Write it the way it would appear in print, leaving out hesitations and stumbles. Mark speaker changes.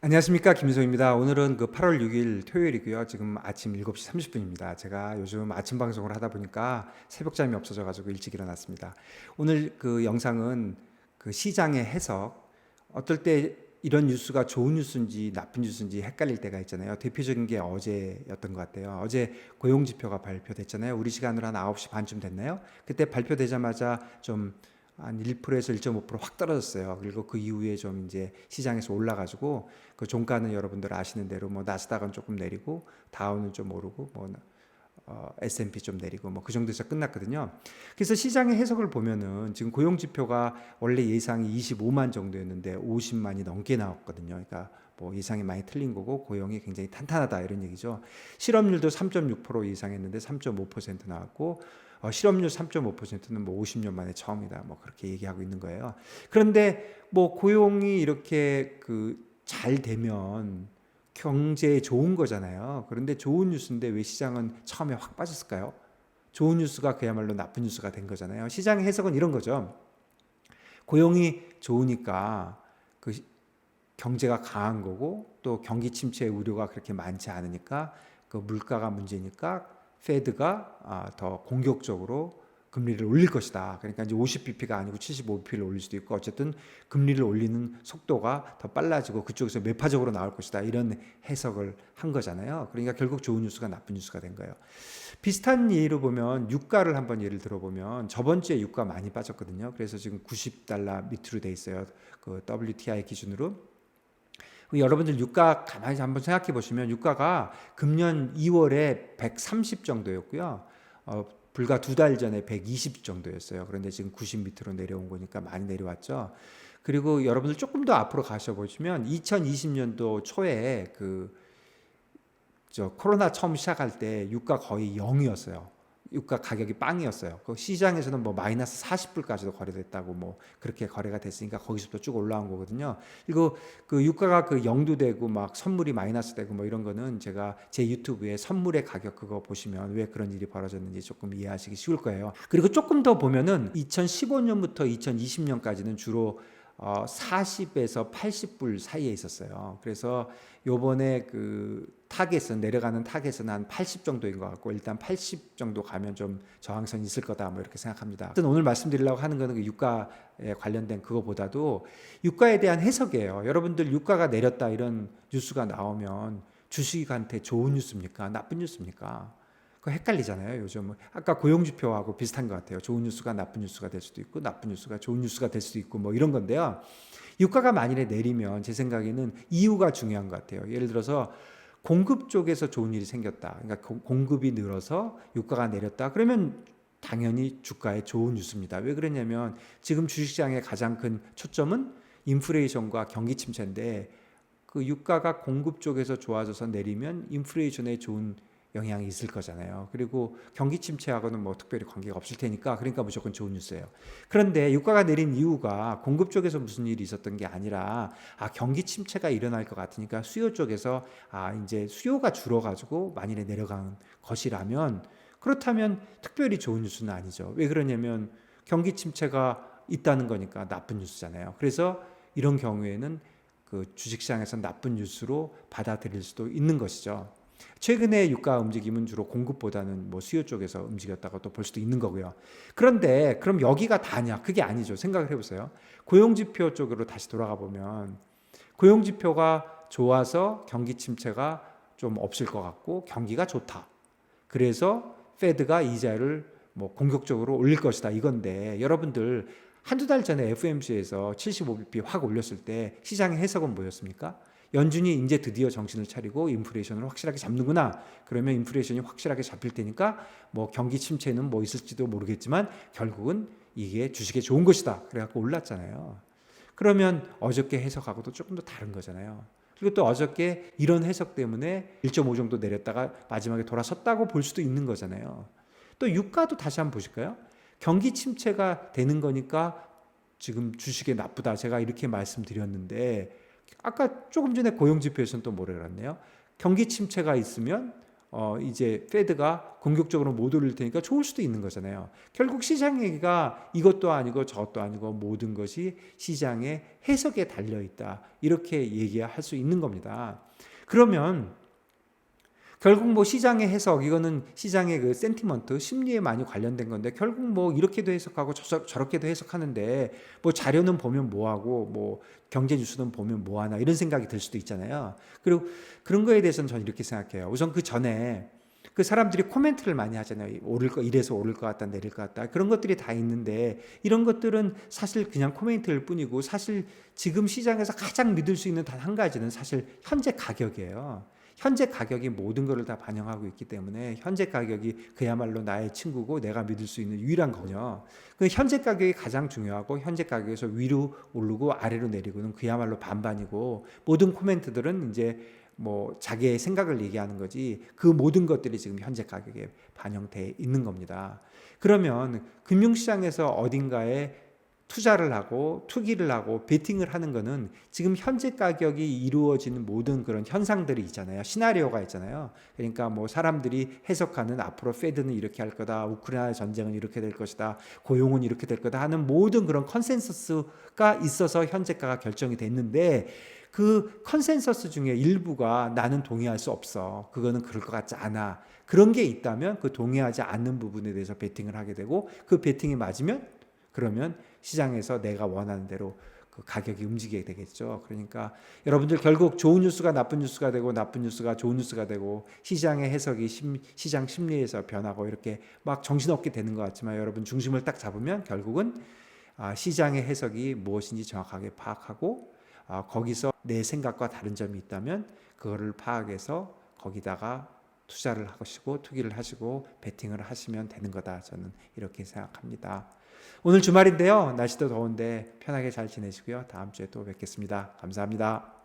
Speaker 1: 안녕하십니까, 김민성입니다. 오늘은 8월 6일 토요일이고요. 지금 아침 7시 30분입니다. 제가 요즘 아침 방송을 하다 보니까 새벽잠이 없어져 가지고 일찍 일어났습니다. 오늘 영상은 시장의 해석, 어떨 때 이런 뉴스가 좋은 뉴스인지 나쁜 뉴스인지 헷갈릴 때가 있잖아요. 대표적인 게 어제였던 것 같아요. 어제 고용 지표가 발표됐잖아요. 우리 시간으로 한 9시 반쯤 됐나요? 그때 발표되자마자 좀 한 1%에서 1.5%확 떨어졌어요. 그리고 그 이후에 좀 이제 시장에서 올라가지고 그 종가는 여러분들 아시는 대로 뭐 나스닥은 조금 내리고 다우는 좀 오르고 뭐 S&P 좀 내리고 뭐 그 정도에서 끝났거든요. 그래서 시장의 해석을 보면은 지금 고용 지표가 원래 예상이 25만 정도였는데 50만이 넘게 나왔거든요. 그러니까 뭐 예상이 많이 틀린 거고 고용이 굉장히 탄탄하다 이런 얘기죠. 실업률도 3.6% 예상했는데 3.5% 나왔고 실업률 3.5%는 뭐 50년 만에 처음이다. 뭐 그렇게 얘기하고 있는 거예요. 그런데 뭐 고용이 이렇게 잘 되면 경제에 좋은 거잖아요. 그런데 좋은 뉴스인데 왜 시장은 처음에 확 빠졌을까요? 좋은 뉴스가 그야말로 나쁜 뉴스가 된 거잖아요. 시장의 해석은 이런 거죠. 고용이 좋으니까 경제가 강한 거고 또 경기 침체의 우려가 그렇게 많지 않으니까 물가가 문제니까 페드가 더 공격적으로 금리를 올릴 것이다. 그러니까 이제 50bp가 아니고 75bp를 올릴 수도 있고 어쨌든 금리를 올리는 속도가 더 빨라지고 그쪽에서 매파적으로 나올 것이다. 이런 해석을 한 거잖아요. 그러니까 결국 좋은 뉴스가 나쁜 뉴스가 된 거예요. 비슷한 예로 보면 유가를 한번 예를 들어보면 저번 주에 유가 많이 빠졌거든요. 그래서 지금 90달러 밑으로 돼 있어요. 그 WTI 기준으로. 여러분들 유가 가만히 한번 생각해 보시면 유가가 금년 2월에 130 정도였고요. 불과 2달 전에 120 정도였어요. 그런데 지금 90 밑으로 내려온 거니까 많이 내려왔죠. 그리고 여러분들 조금 더 앞으로 가셔 보시면 2020년도 초에 코로나 처음 시작할 때 유가 거의 0이었어요. 유가 가격이 빵이었어요. 그 시장에서는 뭐 마이너스 40불까지도 거래됐다고 뭐 그렇게 거래가 됐으니까 거기서부터 쭉 올라온 거거든요. 그리고 그 유가가 0도 되고 막 선물이 마이너스 되고 뭐 이런 거는 제가 제 유튜브에 선물의 가격 그거 보시면 왜 그런 일이 벌어졌는지 조금 이해하시기 쉬울 거예요. 그리고 조금 더 보면은 2015년부터 2020년까지는 주로 40에서 80불 사이에 있었어요. 그래서 요번에 타겟은 내려가는 타겟은 한 80 정도인 것 같고 일단 80 정도 가면 좀 저항선이 있을 거다 뭐 이렇게 생각합니다. 오늘 말씀드리려고 하는 거는 유가에 관련된 그거보다도 유가에 대한 해석이에요. 여러분들 유가가 내렸다 이런 뉴스가 나오면 주식한테 좋은 뉴스입니까? 나쁜 뉴스입니까? 그거 헷갈리잖아요. 요즘 아까 고용지표하고 비슷한 것 같아요. 좋은 뉴스가 나쁜 뉴스가 될 수도 있고 나쁜 뉴스가 좋은 뉴스가 될 수도 있고 뭐 이런 건데요. 유가가 만일에 내리면 제 생각에는 이유가 중요한 것 같아요. 예를 들어서 공급 쪽에서 좋은 일이 생겼다. 그러니까 공급이 늘어서 유가가 내렸다. 그러면 당연히 주가에 좋은 뉴스입니다. 왜 그러냐면 지금 주식시장의 가장 큰 초점은 인플레이션과 경기 침체인데 유가가 공급 쪽에서 좋아져서 내리면 인플레이션에 좋은 영향이 있을 거잖아요. 그리고 경기 침체하고는 뭐 특별히 관계가 없을 테니까 그러니까 무조건 좋은 뉴스예요. 그런데 유가가 내린 이유가 공급 쪽에서 무슨 일이 있었던 게 아니라 경기 침체가 일어날 것 같으니까 수요 쪽에서 이제 수요가 줄어가지고 만일에 내려간 것이라면 그렇다면 특별히 좋은 뉴스는 아니죠. 왜 그러냐면 경기 침체가 있다는 거니까 나쁜 뉴스잖아요. 그래서 이런 경우에는 주식시장에서 나쁜 뉴스로 받아들일 수도 있는 것이죠. 최근에 유가 움직임은 주로 공급보다는 뭐 수요 쪽에서 움직였다고 또 볼 수도 있는 거고요. 그런데 그럼 여기가 다냐? 그게 아니죠. 생각을 해보세요. 고용지표 쪽으로 다시 돌아가 보면 고용지표가 좋아서 경기 침체가 좀 없을 것 같고 경기가 좋다. 그래서 페드가 이자를 뭐 공격적으로 올릴 것이다 이건데 여러분들 한두 달 전에 FOMC에서 75bp 확 올렸을 때 시장의 해석은 뭐였습니까? 연준이 이제 드디어 정신을 차리고 인플레이션을 확실하게 잡는구나. 그러면 인플레이션이 확실하게 잡힐 테니까 뭐 경기 침체는 뭐 있을지도 모르겠지만 결국은 이게 주식에 좋은 것이다. 그래갖고 올랐잖아요. 그러면 어저께 해석하고도 조금 더 다른 거잖아요. 그리고 또 어저께 이런 해석 때문에 1.5 정도 내렸다가 마지막에 돌아섰다고 볼 수도 있는 거잖아요. 또 유가도 다시 한번 보실까요? 경기 침체가 되는 거니까 지금 주식에 나쁘다. 제가 이렇게 말씀드렸는데 아까 조금 전에 고용지표에서는 또 뭐라 그랬네요. 경기 침체가 있으면 이제 페드가 공격적으로 못 올릴 테니까 좋을 수도 있는 거잖아요. 결국 시장 얘기가 이것도 아니고 저것도 아니고 모든 것이 시장의 해석에 달려 있다. 이렇게 얘기할 수 있는 겁니다. 그러면 결국 뭐 시장의 해석, 이거는 시장의 그 센티먼트, 심리에 많이 관련된 건데, 결국 뭐 이렇게도 해석하고 저렇게도 해석하는데, 뭐 자료는 보면 뭐하고, 뭐 경제 뉴스는 보면 뭐하나, 이런 생각이 들 수도 있잖아요. 그리고 그런 거에 대해서는 저는 이렇게 생각해요. 우선 그 전에 그 사람들이 코멘트를 많이 하잖아요. 이래서 오를 것 같다, 내릴 것 같다. 그런 것들이 다 있는데, 이런 것들은 사실 그냥 코멘트일 뿐이고, 사실 지금 시장에서 가장 믿을 수 있는 단 한 가지는 사실 현재 가격이에요. 현재 가격이 모든 것을 다 반영하고 있기 때문에 현재 가격이 그야말로 나의 친구고 내가 믿을 수 있는 유일한 거냐. 그 현재 가격이 가장 중요하고, 현재 가격에서 위로 오르고 아래로 내리고는 그야말로 반반이고, 모든 코멘트들은 이제 뭐 자기의 생각을 얘기하는 거지, 그 모든 것들이 지금 현재 가격에 반영돼 있는 겁니다. 그러면 금융시장에서 어딘가에 투자를 하고 투기를 하고 베팅을 하는 거는 지금 현재 가격이 이루어지는 모든 그런 현상들이 있잖아요. 시나리오가 있잖아요. 그러니까 뭐 사람들이 해석하는 앞으로 페드는 이렇게 할 거다, 우크라이나 전쟁은 이렇게 될 것이다, 고용은 이렇게 될 거다 하는 모든 그런 컨센서스가 있어서 현재가가 결정이 됐는데, 그 컨센서스 중에 일부가 나는 동의할 수 없어, 그거는 그럴 것 같지 않아, 그런 게 있다면 그 동의하지 않는 부분에 대해서 베팅을 하게 되고, 그 베팅이 맞으면 그러면 시장에서 내가 원하는 대로 그 가격이 움직이게 되겠죠. 그러니까 여러분들 결국 좋은 뉴스가 나쁜 뉴스가 되고, 나쁜 뉴스가 좋은 뉴스가 되고, 시장의 해석이 시장 심리에서 변하고, 이렇게 막 정신없게 되는 것 같지만, 여러분 중심을 딱 잡으면 결국은 시장의 해석이 무엇인지 정확하게 파악하고, 거기서 내 생각과 다른 점이 있다면 그거를 파악해서 거기다가 투자를 하시고 투기를 하시고 베팅을 하시면 되는 거다. 저는 이렇게 생각합니다. 오늘 주말인데요. 날씨도 더운데 편하게 잘 지내시고요. 다음 주에 또 뵙겠습니다. 감사합니다.